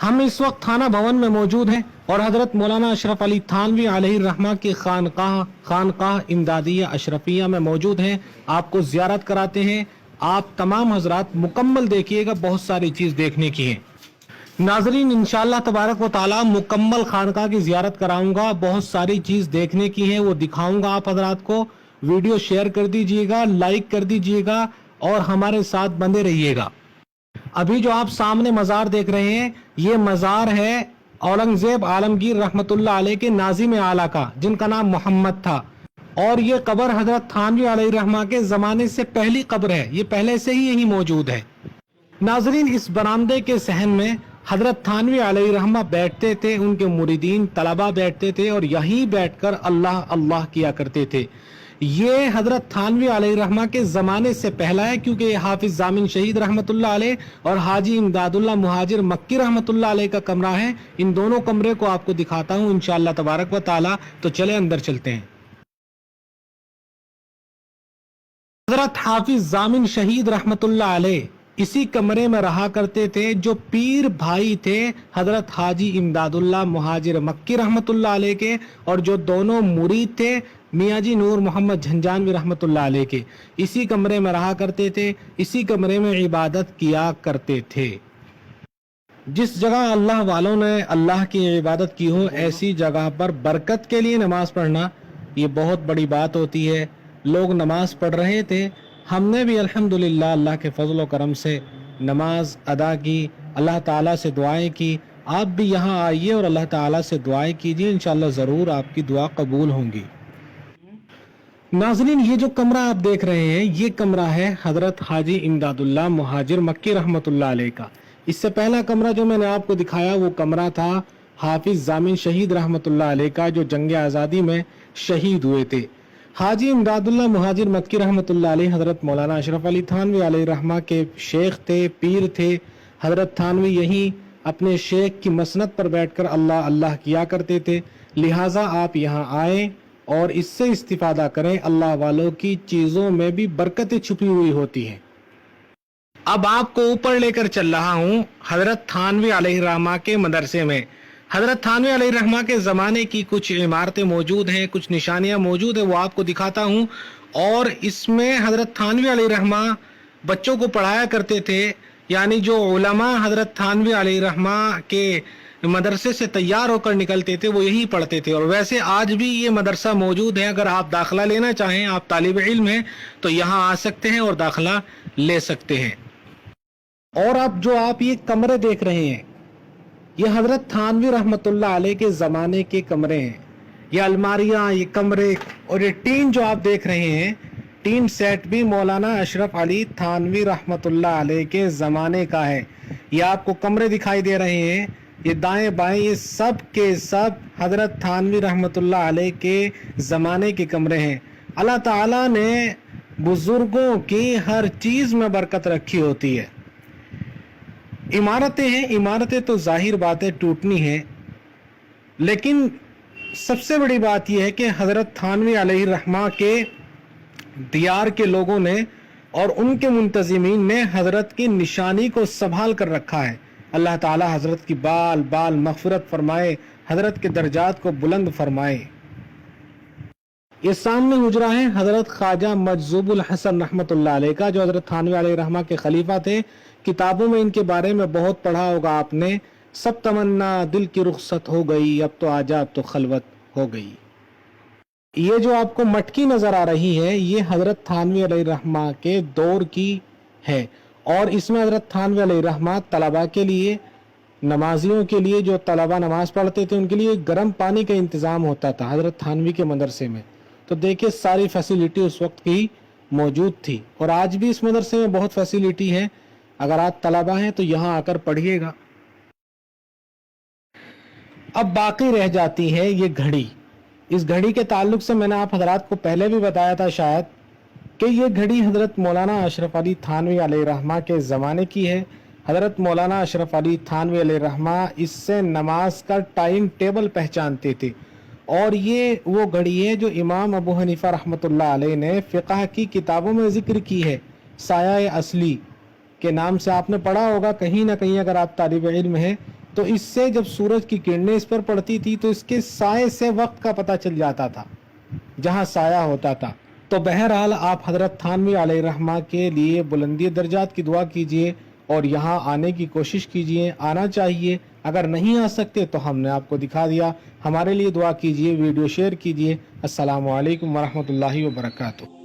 हम इस वक्त थाना भवन में मौजूद हैं और हजरत मौलाना अशरफ अली थानवी अलैहि रहमा की खानकाह इमदादिया अशरफिया में मौजूद हैं। आपको ज़ियारत कराते हैं। आप तमाम हजरात मुकम्मल देखिएगा, बहुत सारी चीज़ देखने की है। नाजरीन, इंशाअल्लाह तबारक व ताला मुकम्मल खानकाह की ज़ियारत कराऊंगा, बहुत सारी चीज़ देखने की है, वो दिखाऊंगा आप हजरात को। वीडियो शेयर कर दीजिएगा, लाइक कर दीजिएगा और हमारे साथ बंधे रहिएगा। अभी जो आप सामने मज़ार देख रहे हैं, ये मज़ार है औरंगजेब आलमगीर रहमतुल्लाह अलैह के नाज़िम आला का, जिनका नाम मोहम्मद था। और ये कब्र हजरत थानवी अलैहि रहमा के ज़माने से पहली कब्र है, ये पहले से ही यही मौजूद है। नाजरीन, इस बरामदे के सहन में हजरत थानवी अलैहि रहमा बैठते थे, उनके मुरीदीन तलबा बैठते थे और यहीं बैठकर अल्लाह अल्लाह किया करते थे। ये हजरत थानवी अलैहि रहमा के ज़माने से पहला है, क्योंकि ये हाफिज जामिन शहीद रहमतुल्लाह अलैह और हाजी इमदादुल्लाह मुहाजिर मक्की रहमतुल्लाह अलैह का कमरा है। इन दोनों कमरे को आपको दिखाता हूँ इंशाअल्लाह तबारक व ताला। तो चले अंदर चलते हैं। हजरत हाफिज जामिन शहीद रहमतुल्लाह अलैह इसी कमरे में रहा करते थे। जो पीर भाई थे हजरत हाजी इमदादुल्लाह मुहाजिर मक्की रहमतुल्लाह अलैह के, और जो दोनों मुरीद थे मियाँ जी नूर मोहम्मद झंझानवी रहमतुल्लाह अलैह के, इसी कमरे में रहा करते थे, इसी कमरे में इबादत किया करते थे। जिस जगह अल्लाह वालों ने अल्लाह की इबादत की हो, ऐसी जगह पर बरकत के लिए नमाज पढ़ना ये बहुत बड़ी बात होती है। लोग नमाज पढ़ रहे थे, हमने भी अल्हम्दुलिल्लाह अल्लाह के फजल व करम से नमाज अदा की, अल्लाह ताला से दुआएं की। आप भी यहाँ आइए और अल्लाह ताला से दुआएं कीजिए, इंशाअल्लाह ज़रूर आपकी दुआ कबूल होंगी। नाज़रीन, ये जो कमरा आप देख रहे हैं, ये कमरा है हजरत हाजी इमदादुल्लाह मुहाजिर मक्की रहमतुल्लाह अलैह का। इससे पहला कमरा जो मैंने आपको दिखाया वो कमरा था हाफिज जामिन शहीद रहमतुल्लाह अलैह का, जो जंग आज़ादी में शहीद हुए थे। हाजी इमदादुल्लाह मुहाजिर मक्की रहमतुल्लाह अलैह हजरत मौलाना अशरफ अली थानवी अलैहि रहमा के शेख थे, पीर थे। हजरत थानवी यहीं अपने शेख की मसनद पर बैठकर अल्लाह अल्लाह किया करते थे। लिहाजा आप यहाँ आए और इससे इस्तिफादा करें। अल्लाह वालों की चीज़ों में भी बरकतें छुपी हुई होती हैं। अब आपको ऊपर लेकर चल रहा हूँ हजरत थानवी अलैहि रहमा के मदरसे में। हजरत थानवी अलैहि रहमा के ज़माने की कुछ इमारतें मौजूद हैं, कुछ निशानियाँ मौजूद है, वो आपको दिखाता हूँ। और इसमें हजरत थानवी अलैहि रहमा बच्चों को पढ़ाया करते थे, यानी जो उलमा हजरत थानवी अलैहि रहमा के मदरसे से तैयार होकर निकलते थे वो यही पढ़ते थे। और वैसे आज भी ये मदरसा मौजूद है। अगर आप दाखिला लेना चाहें, आप तालिब इल्म हैं, तो यहाँ आ सकते हैं और दाखिला ले सकते हैं। और अब जो आप ये कमरे देख रहे हैं, ये हजरत थानवी रहमतुल्लाह अलैह के ज़माने के कमरे हैं। ये अलमारियाँ, ये कमरे और ये टीन जो आप देख रहे हैं, टीन सेट भी मौलाना अशरफ अली थानवी रहमतुल्लाह अलैह के ज़माने का है। ये आपको कमरे दिखाई दे रहे हैं, ये दाएं बाएं, ये सब के सब हजरत थानवी रहमतुल्लाह अलैह के ज़माने के कमरे हैं। अल्लाह ताला ने बुज़ुर्गों की हर चीज़ में बरकत रखी होती है। इमारतें हैं, इमारतें तो जाहिर बात है टूटनी है, लेकिन सबसे बड़ी बात यह है कि हजरत थानवी अलैहि रहमा के दियार के लोगों ने और उनके मुंतजिमीन ने हजरत की निशानी को संभाल कर रखा है। अल्लाह ताला हजरत की बाल बाल मग़फ़िरत फरमाए, हजरत के दर्जात को बुलंद फरमाए। ये सामने हुजरा है हजरत ख्वाजा मजज़ूबुल हसन रहमतुल्लाह अलैह का, जो हजरत थानवी अलैहि रहमा के खलीफा थे। किताबों में इनके बारे में बहुत पढ़ा होगा आपने। सब तमन्ना दिल की रुखसत हो गई, अब तो आजा अब तो खलवत हो गई। ये जो आपको मटकी नजर आ रही है, ये हजरत थानवी अलैहि रहमा के दौर की है। और इसमें हजरत थानवी अलैहि रहमा तलबा के लिए, नमाजियों के लिए, जो तलबा नमाज पढ़ते थे उनके लिए गर्म पानी का इंतज़ाम होता था हजरत थानवी के मदरसे में। तो देखिए सारी फैसिलिटी उस वक्त की मौजूद थी, और आज भी इस मदरसे में बहुत फैसिलिटी है। अगर आप तलबा हैं तो यहाँ आकर पढ़िएगा। अब बाकी रह जाती है ये घड़ी। इस घड़ी के ताल्लुक से मैंने आप हजरात को पहले भी बताया था शायद, कि ये घड़ी हजरत मौलाना अशरफ अली थानवी अलैहि रहमा के ज़माने की है। हजरत मौलाना अशरफ अली थानवी अलैहि रहमा इससे नमाज का टाइम टेबल पहचानते थे। और ये वो घड़ी है जो इमाम अबू हनीफा रहमतुल्लाह अलैह ने फ़िक़ह की किताबों में ज़िक्र की है। साया असली के नाम से आपने पढ़ा होगा कहीं ना कहीं, अगर आप तालिब इल्म हैं تو اس سے جب سورج کی کرنیں اس پر پڑتی تھی تو اس کے سائے سے وقت کا پتہ چل جاتا تھا جہاں سایہ ہوتا تھا۔ تو بہرحال آپ حضرت تھانوی علیہ رحمہ کے لیے بلندی درجات کی دعا کیجئے اور یہاں آنے کی کوشش کیجئے، آنا چاہیے۔ اگر نہیں آ سکتے تو ہم نے آپ کو دکھا دیا، ہمارے لیے دعا کیجئے، ویڈیو شیئر کیجئے۔ السلام علیکم ورحمۃ اللہ وبرکاتہ۔